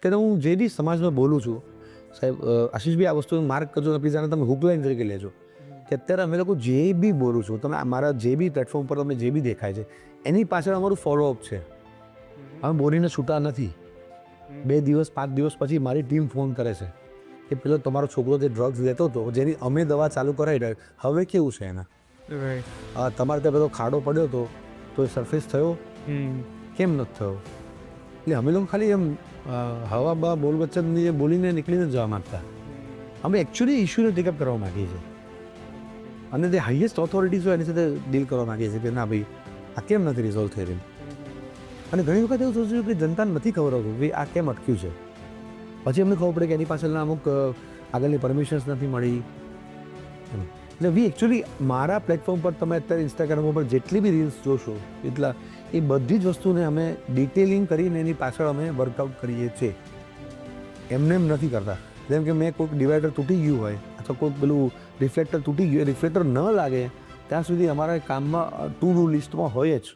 ત્યારે હું જે બી સમાજમાં બોલું છું, સાહેબ આશીષભાઈ આ વસ્તુ માર્ક કરજો ને પ્લીઝ આને તમે હુકલાઇન તરીકે લેજો કે અત્યારે અમે લોકો જે બી બોલું છું, તમે મારા જે બી પ્લેટફોર્મ પર તમે જે બી દેખાય છે એની પાછળ અમારું ફોલોઅપ છે. અમે બોલીને છૂટા નથી. 2 દિવસ 5 દિવસ પછી મારી ટીમ ફોન કરે છે કે પેલો તમારો છોકરો જે ડ્રગ્સ લેતો હતો, જેની અમે દવા ચાલુ કરાવી રહ્યા, હવે કેવું છે એના, તમારે ત્યાં પેલો ખાડો પડ્યો હતો તો એ સરફેસ થયો કેમ નથી થયો. એટલે અમે લોકો ખાલી એમ હવા બા બોલ વચ્ચે બોલીને નીકળીને જવા માંગતા. અમે એકચ્યુઅલી ઇશ્યુને ટેકઅપ કરવા માગીએ છીએ અને જે હાઈએસ્ટ ઓથોરિટીઝ હોય એની સાથે ડીલ કરવા માગીએ છીએ કે ના ભાઈ આ કેમ નથી રિઝોલ્વ થઈ રહ્યું. અને ઘણી વખત એવું સોચ્યું કે જનતાને નથી ખબર હોતું ભાઈ આ કેમ અટક્યું છે. પછી અમને ખબર પડે કે એની પાછળના અમુક આગળની પરમિશન્સ નથી મળી. એટલે વી એકચ્યુઅલી મારા પ્લેટફોર્મ પર તમે અત્યારે ઇન્સ્ટાગ્રામ ઉપર જેટલી બી રીલ્સ જોશો એટલા એ બધી જ વસ્તુને અમે ડિટેલિંગ કરીને એની પાછળ અમે વર્કઆઉટ કરીએ છીએ. એમને એમ નથી કરતા. જેમ કે મેં કોઈક ડિવાઈડર તૂટી ગયું હોય અથવા કોઈક પેલું રિફ્લેક્ટર તૂટી ગયું, રિફ્લેક્ટર ન લાગે ત્યાં સુધી અમારા કામમાં ટુ ડુ લિસ્ટમાં હોય જ